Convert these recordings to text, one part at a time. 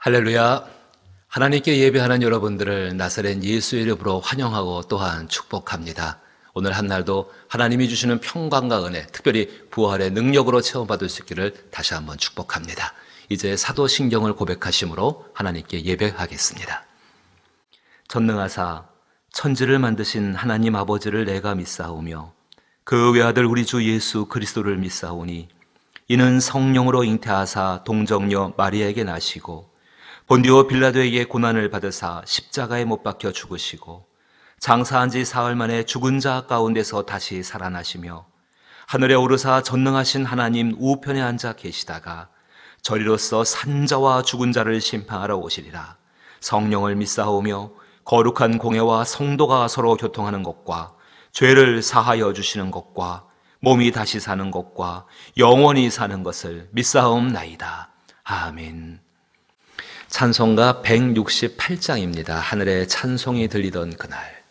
할렐루야. 하나님께 예배하는 여러분들을 나사렛 예수의 이름으로 환영하고 또한 축복합니다. 오늘 한 날도 하나님이 주시는 평강과 은혜, 특별히 부활의 능력으로 체험받을 수 있기를 다시 한번 축복합니다. 이제 사도신경을 고백하심으로 하나님께 예배하겠습니다. 전능하사 천지를 만드신 하나님 아버지를 내가 믿사오며 그 외아들 우리 주 예수 그리스도를 믿사오니 이는 성령으로 잉태하사 동정녀 마리아에게 나시고 본디오 빌라도에게 고난을 받으사 십자가에 못 박혀 죽으시고 장사한 지 사흘 만에 죽은 자 가운데서 다시 살아나시며 하늘에 오르사 전능하신 하나님 우편에 앉아 계시다가 저리로서 산자와 죽은 자를 심판하러 오시리라. 성령을 믿사오며 거룩한 공회와 성도가 서로 교통하는 것과 죄를 사하여 주시는 것과 몸이 다시 사는 것과 영원히 사는 것을 믿사옵나이다. 아멘. 찬송가 168장입니다. 하늘에 찬송이 들리던 그날.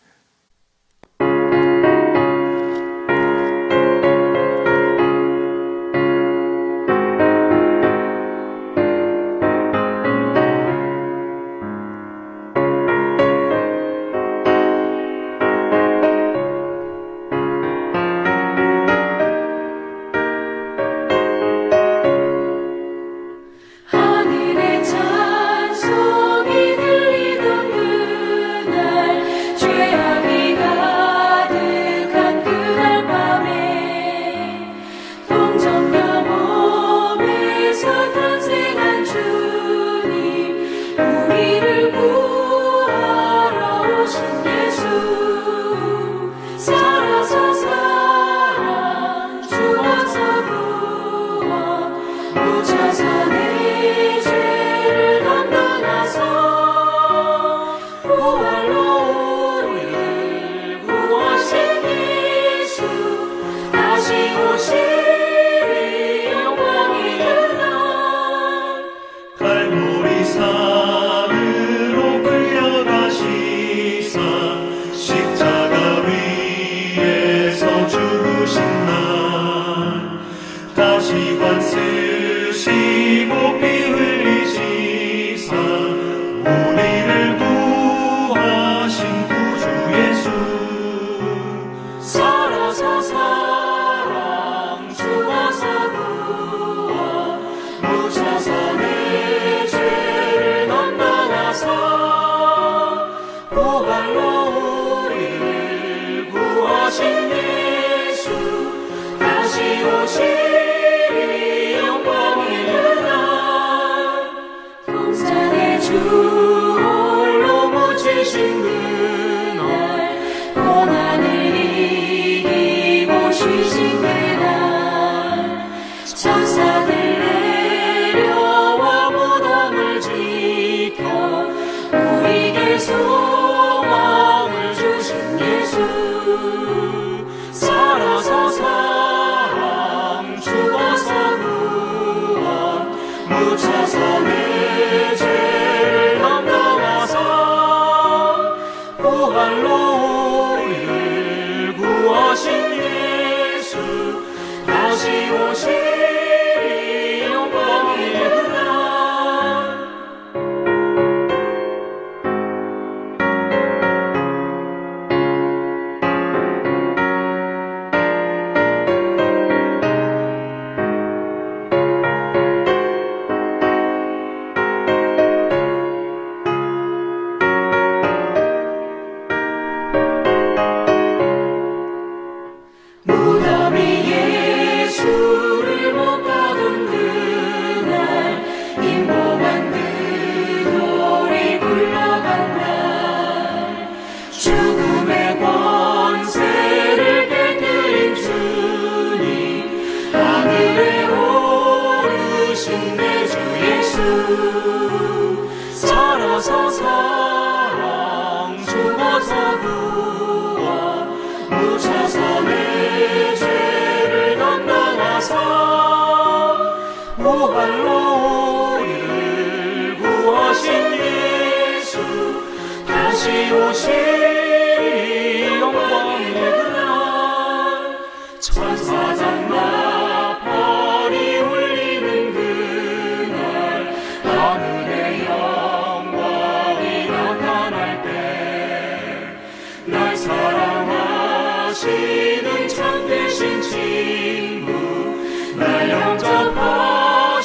천사장마 벌이 울리는 그날 하늘의 영 하시는 참되신 친구 날 영접하시러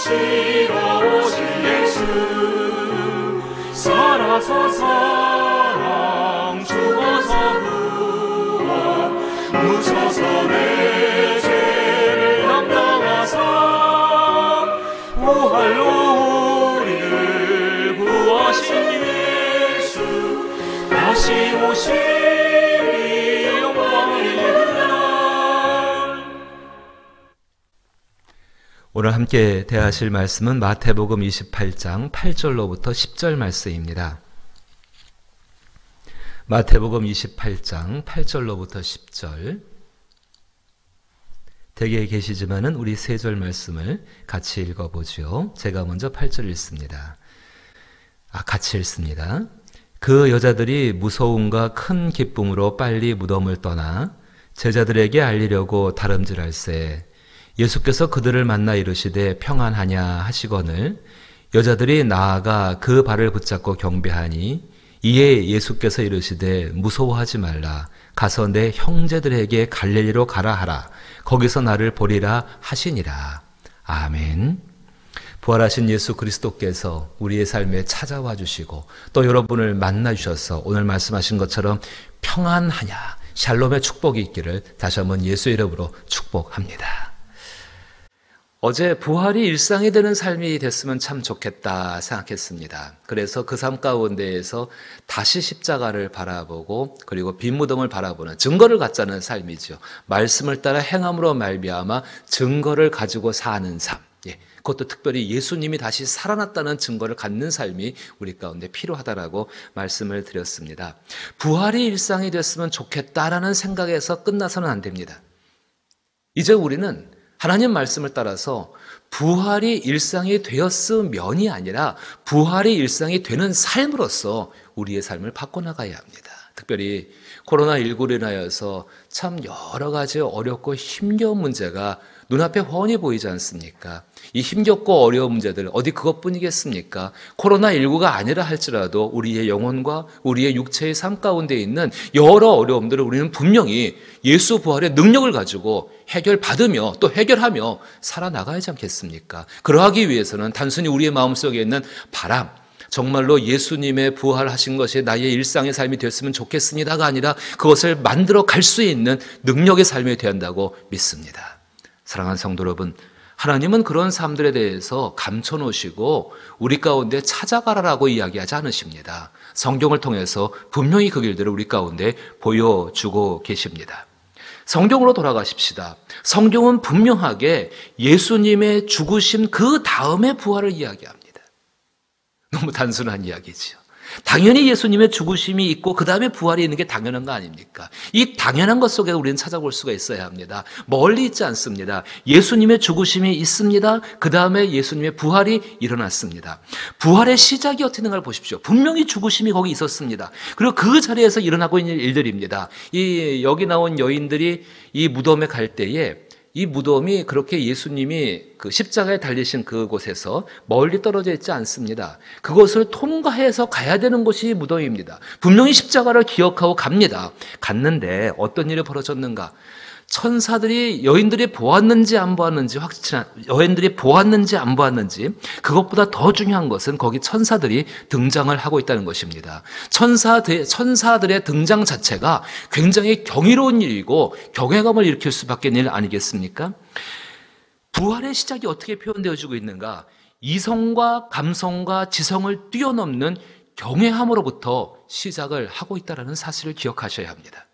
오신 예수 살아서 사랑 죽어서 구원 묻혀서 내 죄를 담당하사 부활로 우리를 구하신 예수 다시 오시리 영광이니라. 오늘 함께 대하실 말씀은 마태복음 28장 8절로부터 10절 말씀입니다. 마태복음 28장 8절로부터 10절. 댁에 계시지만은 우리 세 절 말씀을 같이 읽어보죠. 제가 먼저 8절 읽습니다. 같이 읽습니다. 그 여자들이 무서움과 큰 기쁨으로 빨리 무덤을 떠나 제자들에게 알리려고 다름질할새 예수께서 그들을 만나 이르시되 평안하냐 하시거늘 여자들이 나아가 그 발을 붙잡고 경배하니 이에 예수께서 이르시되 무서워하지 말라 가서 내 형제들에게 갈릴리로 가라 하라 거기서 나를 보리라 하시니라. 아멘. 부활하신 예수 그리스도께서 우리의 삶에 찾아와 주시고 또 여러분을 만나 주셔서 오늘 말씀하신 것처럼 평안하냐 샬롬의 축복이 있기를 다시 한번 예수 이름으로 축복합니다. 어제 부활이 일상이 되는 삶이 됐으면 참 좋겠다 생각했습니다. 그래서 그 삶 가운데에서 다시 십자가를 바라보고 그리고 빈 무덤을 바라보는 증거를 갖자는 삶이죠. 말씀을 따라 행함으로 말미암아 증거를 가지고 사는 삶. 그것도 특별히 예수님이 다시 살아났다는 증거를 갖는 삶이 우리 가운데 필요하다라고 말씀을 드렸습니다. 부활이 일상이 됐으면 좋겠다라는 생각에서 끝나서는 안 됩니다. 이제 우리는 하나님 말씀을 따라서 부활이 일상이 되었으면이 아니라 부활이 일상이 되는 삶으로서 우리의 삶을 바꿔나가야 합니다. 특별히 코로나19로 인하여서 참 여러 가지 어렵고 힘겨운 문제가 눈앞에 훤히 보이지 않습니까? 이 힘겹고 어려운 문제들 어디 그것뿐이겠습니까? 코로나19가 아니라 할지라도 우리의 영혼과 우리의 육체의 삶 가운데 있는 여러 어려움들을 우리는 분명히 예수 부활의 능력을 가지고 해결받으며 또 해결하며 살아나가야지 않겠습니까? 그러하기 위해서는 단순히 우리의 마음속에 있는 바람, 정말로 예수님의 부활하신 것이 나의 일상의 삶이 됐으면 좋겠습니다가 아니라 그것을 만들어 갈 수 있는 능력의 삶이 되어야 한다고 믿습니다. 사랑하는 성도 여러분, 하나님은 그런 삶들에 대해서 감춰놓으시고 우리 가운데 찾아가라라고 이야기하지 않으십니다. 성경을 통해서 분명히 그 길들을 우리 가운데 보여주고 계십니다. 성경으로 돌아가십시다. 성경은 분명하게 예수님의 죽으심 그 다음의 부활을 이야기합니다. 너무 단순한 이야기지요. 당연히 예수님의 죽으심이 있고 그 다음에 부활이 있는 게 당연한 거 아닙니까? 이 당연한 것 속에 우리는 찾아볼 수가 있어야 합니다. 멀리 있지 않습니다. 예수님의 죽으심이 있습니다. 그 다음에 예수님의 부활이 일어났습니다. 부활의 시작이 어떻게 되는가를 보십시오. 분명히 죽으심이 거기 있었습니다. 그리고 그 자리에서 일어나고 있는 일들입니다. 여기 나온 여인들이 이 무덤에 갈 때에 이 무덤이 그렇게 예수님이 그 십자가에 달리신 그곳에서 멀리 떨어져 있지 않습니다. 그것을 통과해서 가야 되는 곳이 무덤입니다. 분명히 십자가를 기억하고 갑니다. 갔는데 어떤 일이 벌어졌는가? 천사들이 여인들이 보았는지 안 보았는지 여인들이 보았는지 안 보았는지 그것보다 더 중요한 것은 거기 천사들이 등장을 하고 있다는 것입니다. 천사들의 등장 자체가 굉장히 경이로운 일이고 경외감을 일으킬 수밖에 일 아니겠습니까? 부활의 시작이 어떻게 표현되어지고 있는가? 이성과 감성과 지성을 뛰어넘는 경외함으로부터 시작을 하고 있다는 사실을 기억하셔야 합니다.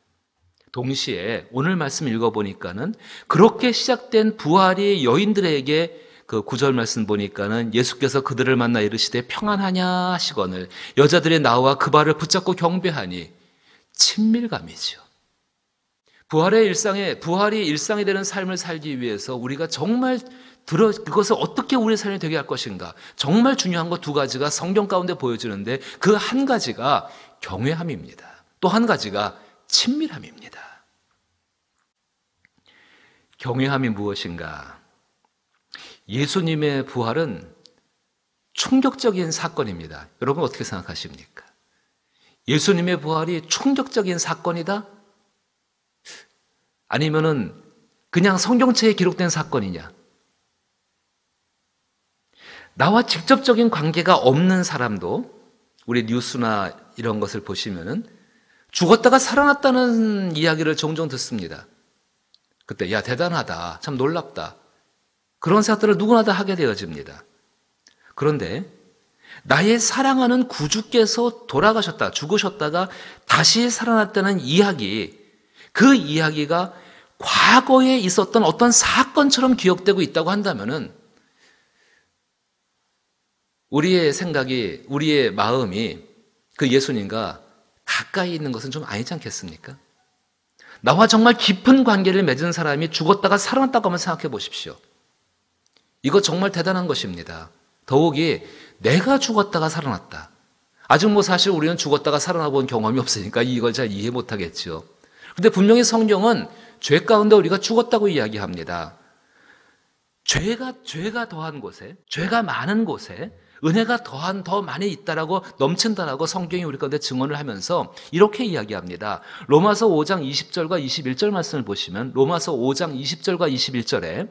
동시에 오늘 말씀 읽어보니까는 그렇게 시작된 부활이 여인들에게 그 9절 말씀 보니까는 예수께서 그들을 만나 이르시되 평안하냐 하시거늘 여자들이 나와 그 발을 붙잡고 경배하니 친밀감이죠. 부활이 일상이 되는 삶을 살기 위해서 우리가 정말 그것을 어떻게 우리의 삶이 되게 할 것인가. 정말 중요한 것 두 가지가 성경 가운데 보여지는데 그 한 가지가 경외함입니다. 또 한 가지가 친밀함입니다. 경외함이 무엇인가? 예수님의 부활은 충격적인 사건입니다. 여러분 어떻게 생각하십니까? 예수님의 부활이 충격적인 사건이다? 아니면은 그냥 성경책에 기록된 사건이냐? 나와 직접적인 관계가 없는 사람도 우리 뉴스나 이런 것을 보시면은 죽었다가 살아났다는 이야기를 종종 듣습니다. 그때 야 대단하다, 참 놀랍다, 그런 생각들을 누구나 다 하게 되어집니다. 그런데 나의 사랑하는 구주께서 돌아가셨다, 죽으셨다가 다시 살아났다는 이야기, 그 이야기가 과거에 있었던 어떤 사건처럼 기억되고 있다고 한다면은 우리의 생각이, 우리의 마음이 그 예수님과 가까이 있는 것은 좀 아니지 않겠습니까? 나와 정말 깊은 관계를 맺은 사람이 죽었다가 살아났다고 한번 생각해 보십시오. 이거 정말 대단한 것입니다. 더욱이 내가 죽었다가 살아났다. 아직 사실 우리는 죽었다가 살아나 본 경험이 없으니까 이걸 잘 이해 못하겠죠. 근데 분명히 성경은 죄 가운데 우리가 죽었다고 이야기합니다. 죄가 더한 곳에, 죄가 많은 곳에 은혜가 더 많이 있다라고, 넘친다라고 성경이 우리 가운데 증언을 하면서 이렇게 이야기합니다. 로마서 5장 20절과 21절 말씀을 보시면 로마서 5장 20절과 21절에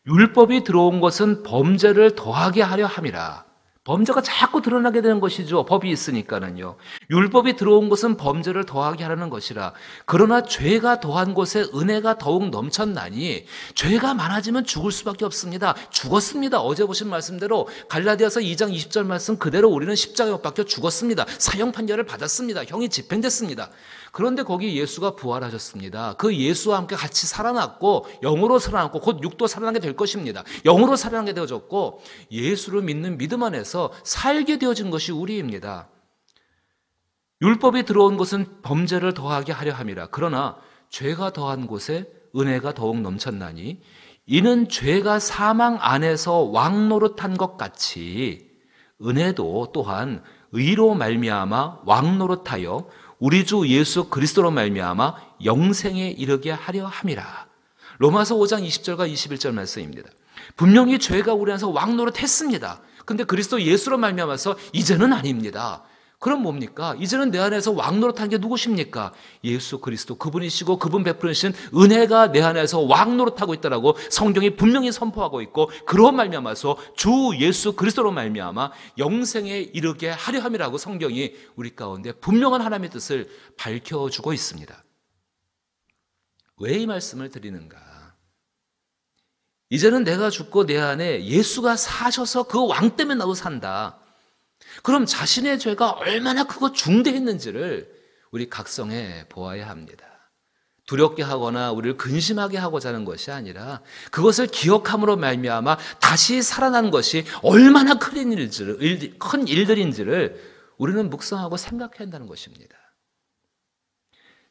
율법이 들어온 것은 범죄를 더하게 하려 함이라. 범죄가 자꾸 드러나게 되는 것이죠. 법이 있으니까는요. 율법이 들어온 것은 범죄를 더하게 하려는 것이라. 그러나 죄가 더한 곳에 은혜가 더욱 넘쳤나니 죄가 많아지면 죽을 수밖에 없습니다. 죽었습니다. 어제 보신 말씀대로 갈라디아서 2장 20절 말씀 그대로 우리는 십자가에 못 박혀 죽었습니다. 사형 판결을 받았습니다. 형이 집행됐습니다. 그런데 거기 예수가 부활하셨습니다. 그 예수와 함께 같이 살아났고 영으로 살아났고 곧 육도 살아나게 될 것입니다. 영으로 살아나게 되어졌고 예수를 믿는 믿음 안에서 살게 되어진 것이 우리입니다. 율법이 들어온 것은 범죄를 더하게 하려 함이라. 그러나 죄가 더한 곳에 은혜가 더욱 넘쳤나니 이는 죄가 사망 안에서 왕노릇한 것 같이 은혜도 또한 의로 말미암아 왕노릇하여 우리 주 예수 그리스도로 말미암아 영생에 이르게 하려 함이라. 로마서 5장 20절과 21절 말씀입니다. 분명히 죄가 우리 안에서 왕노릇했습니다. 근데 그리스도 예수로 말미암아서 이제는 아닙니다. 그럼 뭡니까? 이제는 내 안에서 왕노릇한 게 누구십니까? 예수 그리스도, 그분이시고 그분 베푸신 은혜가 내 안에서 왕노릇하고 있다라고 성경이 분명히 선포하고 있고, 그로 말미암아서 주 예수 그리스도로 말미암아 영생에 이르게 하려 함이라고 성경이 우리 가운데 분명한 하나님의 뜻을 밝혀주고 있습니다. 왜 이 말씀을 드리는가? 이제는 내가 죽고 내 안에 예수가 사셔서 그 왕 때문에 나도 산다. 그럼 자신의 죄가 얼마나 크고 중대했는지를 우리 각성해 보아야 합니다. 두렵게 하거나 우리를 근심하게 하고자 하는 것이 아니라 그것을 기억함으로 말미암아 다시 살아난 것이 얼마나 큰 일들인지를 우리는 묵상하고 생각해야 한다는 것입니다.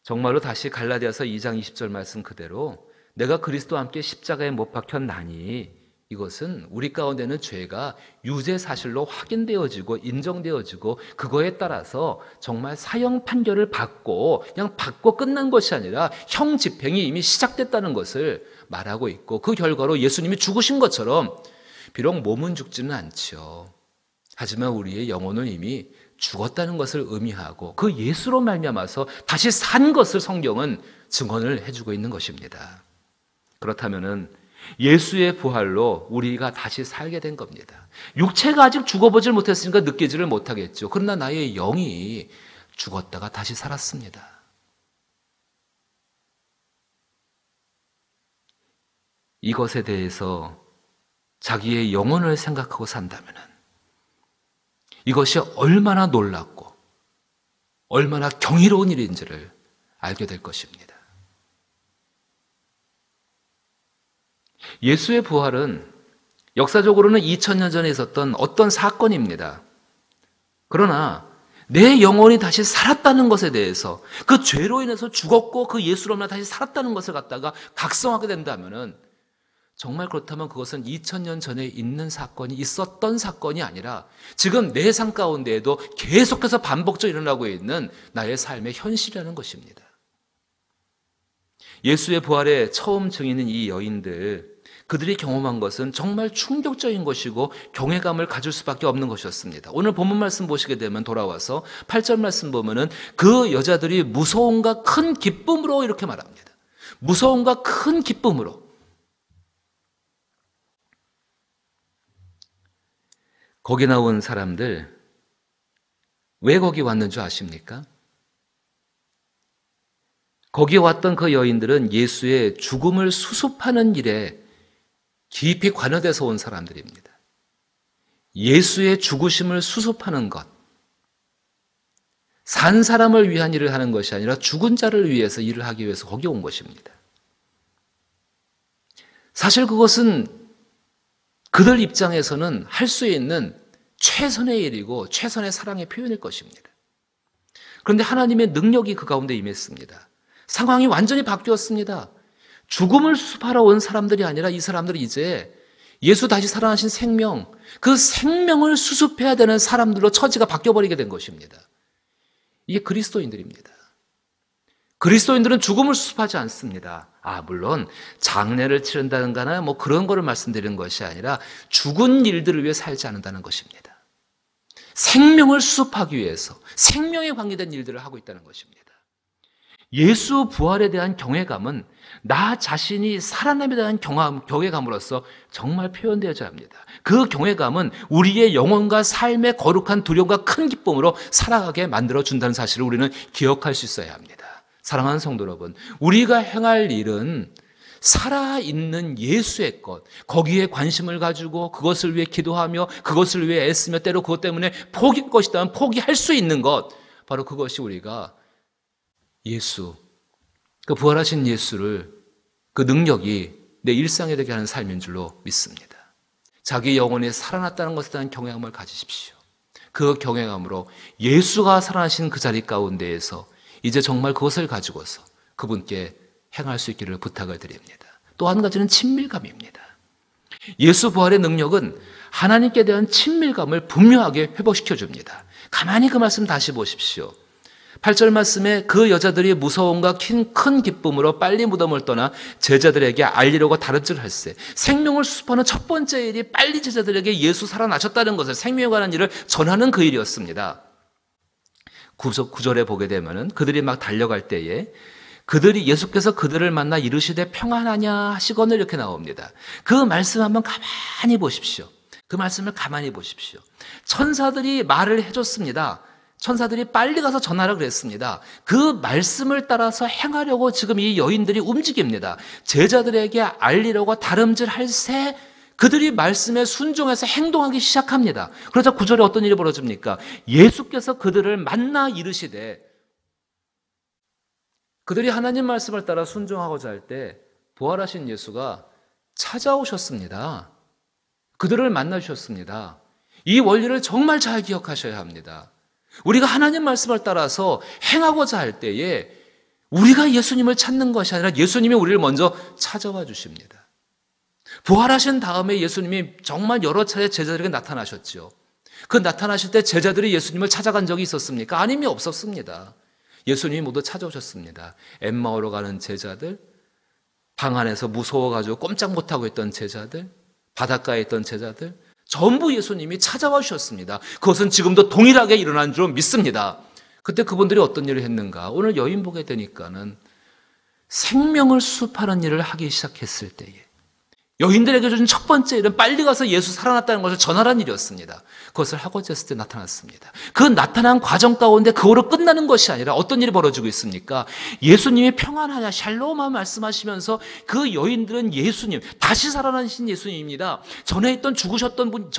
정말로 다시 갈라디아서 2장 20절 말씀 그대로 내가 그리스도와 함께 십자가에 못 박혔나니, 이것은 우리 가운데는 죄가 유죄 사실로 확인되어지고 인정되어지고 그거에 따라서 정말 사형 판결을 받고 그냥 받고 끝난 것이 아니라 형 집행이 이미 시작됐다는 것을 말하고 있고, 그 결과로 예수님이 죽으신 것처럼 비록 몸은 죽지는 않죠. 하지만 우리의 영혼은 이미 죽었다는 것을 의미하고 그 예수로 말미암아서 다시 산 것을 성경은 증언을 해주고 있는 것입니다. 그렇다면은 예수의 부활로 우리가 다시 살게 된 겁니다. 육체가 아직 죽어보질 못했으니까 느끼지를 못하겠죠. 그러나 나의 영이 죽었다가 다시 살았습니다. 이것에 대해서 자기의 영혼을 생각하고 산다면 이것이 얼마나 놀랍고 얼마나 경이로운 일인지를 알게 될 것입니다. 예수의 부활은 역사적으로는 2000년 전에 있었던 어떤 사건입니다. 그러나 내 영혼이 다시 살았다는 것에 대해서, 그 죄로 인해서 죽었고 그 예수로 인해 다시 살았다는 것을 갖다가 각성하게 된다면, 정말 그렇다면 그것은 2000년 전에 있는 사건이 있었던 사건이 아니라 지금 내 삶 가운데에도 계속해서 반복적으로 일어나고 있는 나의 삶의 현실이라는 것입니다. 예수의 부활의 처음 증인인 이 여인들, 그들이 경험한 것은 정말 충격적인 것이고 경외감을 가질 수밖에 없는 것이었습니다. 오늘 본문 말씀 보시게 되면 돌아와서 8절 말씀 보면은 그 여자들이 무서움과 큰 기쁨으로 이렇게 말합니다. 무서움과 큰 기쁨으로. 거기 나온 사람들 왜 거기 왔는 줄 아십니까? 거기에 왔던 그 여인들은 예수의 죽음을 수습하는 일에 깊이 관여돼서 온 사람들입니다. 예수의 죽으심을 수습하는 것, 산 사람을 위한 일을 하는 것이 아니라 죽은 자를 위해서 일을 하기 위해서 거기 온 것입니다. 사실 그것은 그들 입장에서는 할 수 있는 최선의 일이고 최선의 사랑의 표현일 것입니다. 그런데 하나님의 능력이 그 가운데 임했습니다. 상황이 완전히 바뀌었습니다. 죽음을 수습하러 온 사람들이 아니라 이 사람들이 이제 예수 다시 살아나신 생명, 그 생명을 수습해야 되는 사람들로 처지가 바뀌어버리게 된 것입니다. 이게 그리스도인들입니다. 그리스도인들은 죽음을 수습하지 않습니다. 물론 장례를 치른다든가 뭐 그런 거를 말씀드리는 것이 아니라 죽은 일들을 위해 살지 않는다는 것입니다. 생명을 수습하기 위해서 생명에 관계된 일들을 하고 있다는 것입니다. 예수 부활에 대한 경외감은 나 자신이 살아남에 대한 경외감으로서 정말 표현되어야 합니다. 그 경외감은 우리의 영혼과 삶의 거룩한 두려움과 큰 기쁨으로 살아가게 만들어준다는 사실을 우리는 기억할 수 있어야 합니다. 사랑하는 성도 여러분, 우리가 행할 일은 살아있는 예수의 것, 거기에 관심을 가지고 그것을 위해 기도하며 그것을 위해 애쓰며 때로 그것 때문에 포기할 것이다면 포기할 수 있는 것, 바로 그것이 우리가 예수, 그 부활하신 예수를 그 능력이 내 일상에 되게 하는 삶인 줄로 믿습니다. 자기 영혼이 살아났다는 것에 대한 경외감을 가지십시오. 그 경외감으로 예수가 살아나신 그 자리 가운데에서 이제 정말 그것을 가지고서 그분께 행할 수 있기를 부탁을 드립니다. 또 한 가지는 친밀감입니다. 예수 부활의 능력은 하나님께 대한 친밀감을 분명하게 회복시켜 줍니다. 가만히 그 말씀 다시 보십시오. 8절 말씀에 그 여자들이 무서움과 큰 기쁨으로 빨리 무덤을 떠나 제자들에게 알리려고 다름질 할세. 생명을 수습하는 첫 번째 일이 빨리 제자들에게 예수 살아나셨다는 것을, 생명에 관한 일을 전하는 그 일이었습니다. 9절에 보게 되면은 그들이 막 달려갈 때에 그들이 예수께서 그들을 만나 이르시되 평안하냐 하시거늘 이렇게 나옵니다. 그 말씀 한번 가만히 보십시오. 그 말씀을 가만히 보십시오. 천사들이 말을 해줬습니다. 천사들이 빨리 가서 전하라 그랬습니다. 그 말씀을 따라서 행하려고 지금 이 여인들이 움직입니다. 제자들에게 알리려고 다름질 할새 그들이 말씀에 순종해서 행동하기 시작합니다. 그러자 9절에 어떤 일이 벌어집니까? 예수께서 그들을 만나 이르시되, 그들이 하나님 말씀을 따라 순종하고자 할 때 부활하신 예수가 찾아오셨습니다. 그들을 만나주셨습니다. 이 원리를 정말 잘 기억하셔야 합니다. 우리가 하나님 말씀을 따라서 행하고자 할 때에 우리가 예수님을 찾는 것이 아니라 예수님이 우리를 먼저 찾아와 주십니다. 부활하신 다음에 예수님이 정말 여러 차례 제자들에게 나타나셨죠. 그 나타나실 때 제자들이 예수님을 찾아간 적이 있었습니까? 아님이 없었습니다. 예수님이 모두 찾아오셨습니다. 엠마오로 가는 제자들, 방 안에서 무서워가지고 꼼짝 못하고 있던 제자들, 바닷가에 있던 제자들, 전부 예수님이 찾아와 주셨습니다. 그것은 지금도 동일하게 일어난 줄 믿습니다. 그때 그분들이 어떤 일을 했는가? 오늘 여인 보게 되니까는 생명을 수습하는 일을 하기 시작했을 때에 여인들에게 주신 첫 번째 일은 빨리 가서 예수 살아났다는 것을 전하라는 일이었습니다. 그것을 하고자 했을 때 나타났습니다. 그 나타난 과정 가운데 그거로 끝나는 것이 아니라 어떤 일이 벌어지고 있습니까? 예수님이 평안하냐 샬롬아 말씀하시면서 그 여인들은 예수님, 다시 살아나신 예수님입니다. 전에 있던 죽으셨던 분,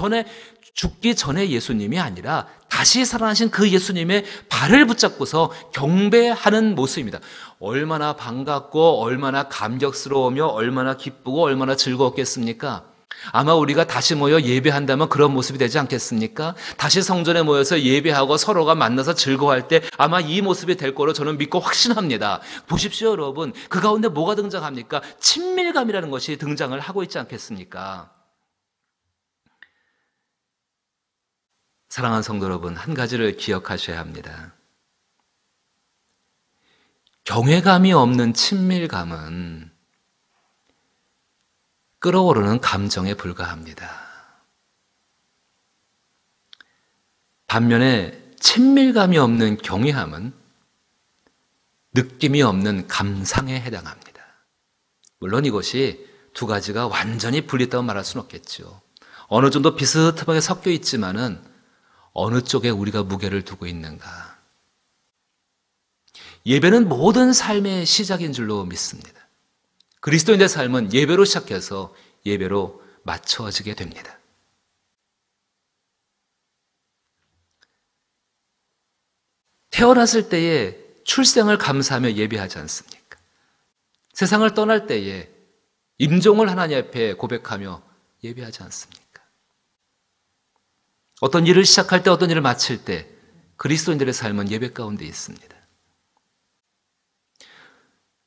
죽기 전에 예수님이 아니라 다시 살아나신 그 예수님의 발을 붙잡고서 경배하는 모습입니다. 얼마나 반갑고 얼마나 감격스러우며 얼마나 기쁘고 얼마나 즐거웠겠습니까? 아마 우리가 다시 모여 예배한다면 그런 모습이 되지 않겠습니까? 다시 성전에 모여서 예배하고 서로가 만나서 즐거워할 때 아마 이 모습이 될 거로 저는 믿고 확신합니다. 보십시오 여러분, 그 가운데 뭐가 등장합니까? 친밀감이라는 것이 등장을 하고 있지 않겠습니까? 사랑하는 성도 여러분, 한 가지를 기억하셔야 합니다. 경외감이 없는 친밀감은 끓어오르는 감정에 불과합니다. 반면에 친밀감이 없는 경외함은 느낌이 없는 감상에 해당합니다. 물론 이것이 두 가지가 완전히 분리했다고 말할 수는 없겠죠. 어느 정도 비스듬하게 섞여 있지만은 어느 쪽에 우리가 무게를 두고 있는가. 예배는 모든 삶의 시작인 줄로 믿습니다. 그리스도인의 삶은 예배로 시작해서 예배로 맞춰지게 됩니다. 태어났을 때에 출생을 감사하며 예배하지 않습니까? 세상을 떠날 때에 임종을 하나님 앞에 고백하며 예배하지 않습니까? 어떤 일을 시작할 때, 어떤 일을 마칠 때 그리스도인들의 삶은 예배 가운데 있습니다.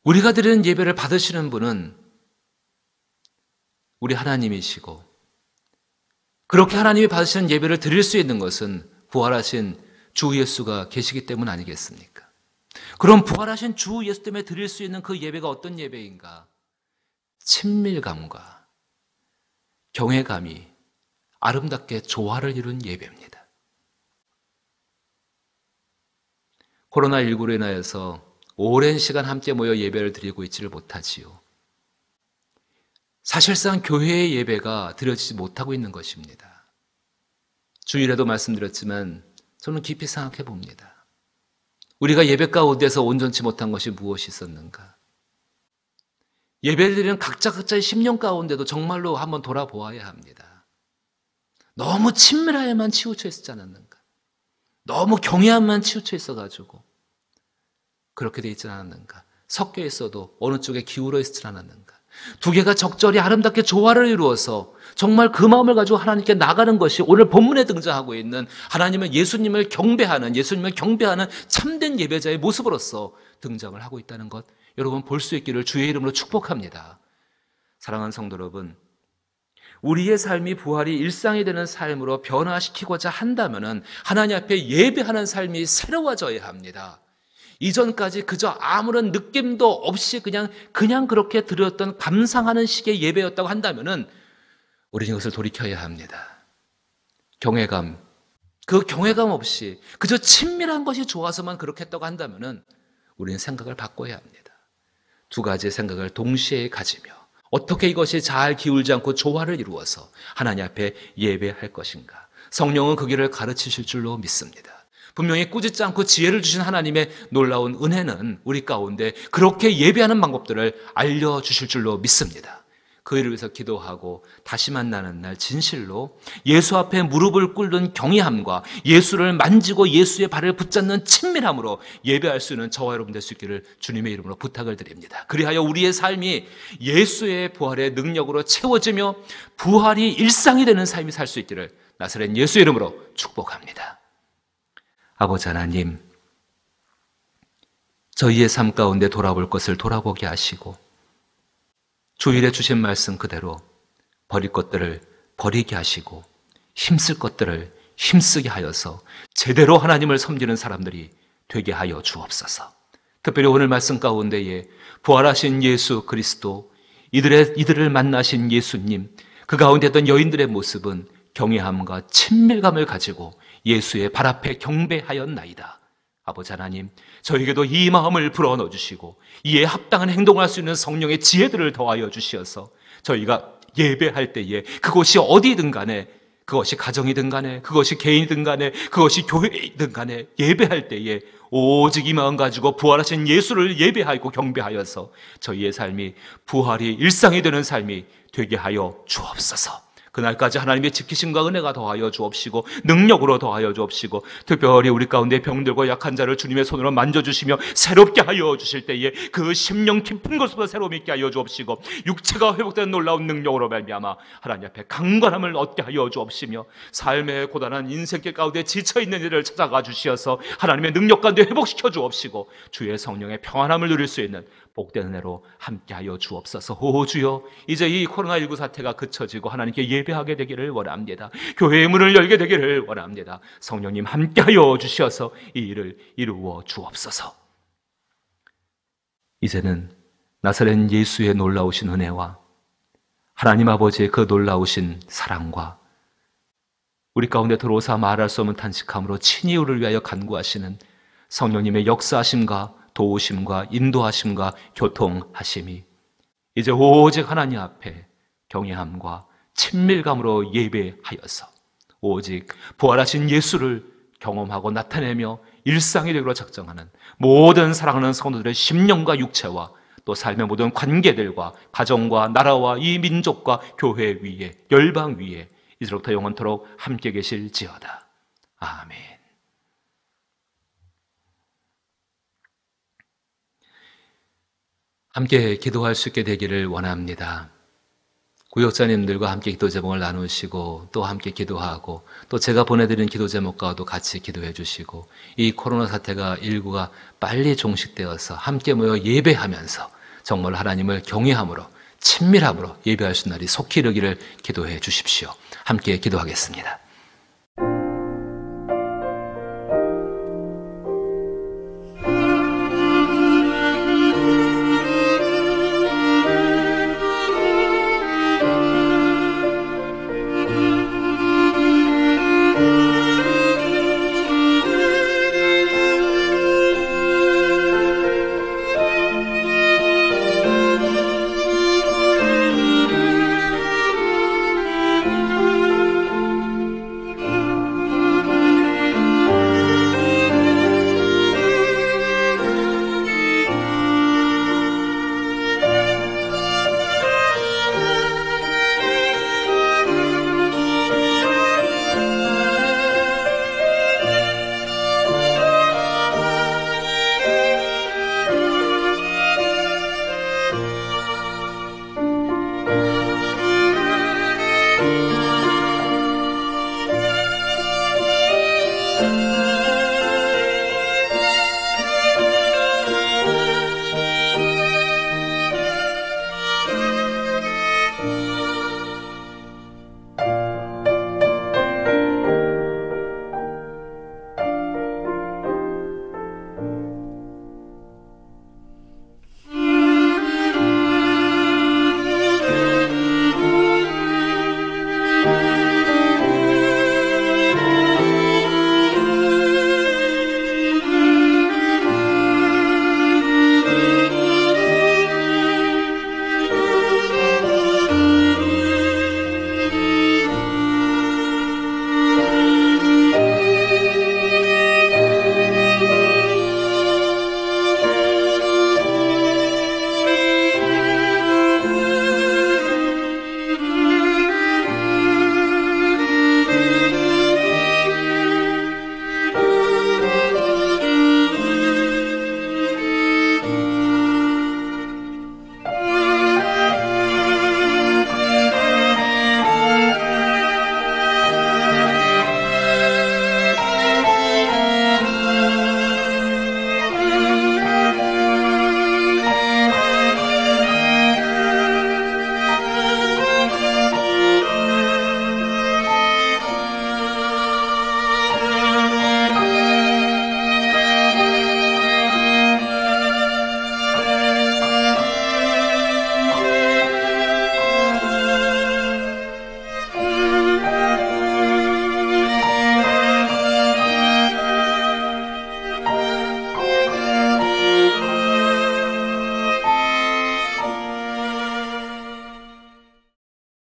우리가 드리는 예배를 받으시는 분은 우리 하나님이시고, 그렇게 하나님이 받으시는 예배를 드릴 수 있는 것은 부활하신 주 예수가 계시기 때문 아니겠습니까? 그럼 부활하신 주 예수 때문에 드릴 수 있는 그 예배가 어떤 예배인가? 친밀감과 경외감이 아름답게 조화를 이룬 예배입니다. 코로나19로 인하여서 오랜 시간 함께 모여 예배를 드리고 있지를 못하지요. 사실상 교회의 예배가 드려지지 못하고 있는 것입니다. 주일에도 말씀드렸지만 저는 깊이 생각해 봅니다. 우리가 예배 가운데서 온전치 못한 것이 무엇이 있었는가? 예배를 드리는 각자의 심령 가운데도 정말로 한번 돌아보아야 합니다. 너무 친밀함에만 치우쳐 있지 않았는가? 너무 경외함만 치우쳐 있어가지고 그렇게 돼 있지 않았는가? 섞여 있어도 어느 쪽에 기울어 있지 않았는가? 두 개가 적절히 아름답게 조화를 이루어서 정말 그 마음을 가지고 하나님께 나가는 것이 오늘 본문에 등장하고 있는 하나님은 예수님을 경배하는 참된 예배자의 모습으로서 등장을 하고 있다는 것, 여러분 볼 수 있기를 주의 이름으로 축복합니다. 사랑하는 성도 여러분, 우리의 삶이 부활이 일상이 되는 삶으로 변화시키고자 한다면 하나님 앞에 예배하는 삶이 새로워져야 합니다. 이전까지 그저 아무런 느낌도 없이 그냥 그렇게 드렸던 감상하는 식의 예배였다고 한다면 우리는 이것을 돌이켜야 합니다. 경외감, 그 경외감 없이 그저 친밀한 것이 좋아서만 그렇게 했다고 한다면 우리는 생각을 바꿔야 합니다. 두 가지의 생각을 동시에 가지며 어떻게 이것이 잘 기울지 않고 조화를 이루어서 하나님 앞에 예배할 것인가? 성령은 그 길을 가르치실 줄로 믿습니다. 분명히 꾸짖지 않고 지혜를 주신 하나님의 놀라운 은혜는 우리 가운데 그렇게 예배하는 방법들을 알려주실 줄로 믿습니다. 그 일을 위해서 기도하고 다시 만나는 날 진실로 예수 앞에 무릎을 꿇는 경외함과 예수를 만지고 예수의 발을 붙잡는 친밀함으로 예배할 수 있는 저와 여러분 될 수 있기를 주님의 이름으로 부탁을 드립니다. 그리하여 우리의 삶이 예수의 부활의 능력으로 채워지며 부활이 일상이 되는 삶이 살 수 있기를 나사렛 예수의 이름으로 축복합니다. 아버지 하나님, 저희의 삶 가운데 돌아볼 것을 돌아보게 하시고 주일에 주신 말씀 그대로 버릴 것들을 버리게 하시고 힘쓸 것들을 힘쓰게 하여서 제대로 하나님을 섬기는 사람들이 되게 하여 주옵소서. 특별히 오늘 말씀 가운데에 부활하신 예수 그리스도, 이들을 만나신 예수님, 그 가운데 있던 여인들의 모습은 경외함과 친밀감을 가지고 예수의 발 앞에 경배하였나이다. 아버지 하나님, 저에게도 이 마음을 불어넣어 주시고 이에 합당한 행동을 할 수 있는 성령의 지혜들을 더하여 주시어서 저희가 예배할 때에 그것이 어디든 간에, 그것이 가정이든 간에, 그것이 개인이든 간에, 그것이 교회이든 간에 예배할 때에 오직 이 마음 가지고 부활하신 예수를 예배하고 경배하여서 저희의 삶이 부활이 일상이 되는 삶이 되게 하여 주옵소서. 그날까지 하나님의 지키심과 은혜가 더하여 주옵시고 능력으로 더하여 주옵시고 특별히 우리 가운데 병들고 약한 자를 주님의 손으로 만져주시며 새롭게 하여 주실 때에 그 심령 깊은 것보다 새로움이 있게 하여 주옵시고 육체가 회복되는 놀라운 능력으로 말미암아 하나님 앞에 강건함을 얻게 하여 주옵시며 삶의 고단한 인생길 가운데 지쳐있는 이들을 찾아가 주시어서 하나님의 능력 가운데 회복시켜 주옵시고 주의 성령의 평안함을 누릴 수 있는 복된 은혜로 함께하여 주옵소서. 오 주여, 이제 이 코로나19 사태가 그쳐지고 하나님께 예배하게 되기를 원합니다. 교회의 문을 열게 되기를 원합니다. 성령님 함께하여 주셔서 이 일을 이루어 주옵소서. 이제는 나사렛 예수의 놀라우신 은혜와 하나님 아버지의 그 놀라우신 사랑과 우리 가운데 들어오사 말할 수 없는 탄식함으로 친히 우리를 위하여 간구하시는 성령님의 역사하심과 도우심과 인도하심과 교통하심이 이제 오직 하나님 앞에 경외함과 친밀감으로 예배하여서 오직 부활하신 예수를 경험하고 나타내며 일상이 되기로 작정하는 모든 사랑하는 성도들의 심령과 육체와 또 삶의 모든 관계들과 가정과 나라와 이 민족과 교회 위에 열방 위에 이제로부터 영원토록 함께 계실지어다. 아멘. 함께 기도할 수 있게 되기를 원합니다. 구역자님들과 함께 기도 제목을 나누시고 또 함께 기도하고 또 제가 보내드린 기도 제목과도 같이 기도해 주시고 이 코로나 사태가 일구가 빨리 종식되어서 함께 모여 예배하면서 정말 하나님을 경외함으로 친밀함으로 예배할 수 있는 날이 속히 이르기를 기도해 주십시오. 함께 기도하겠습니다.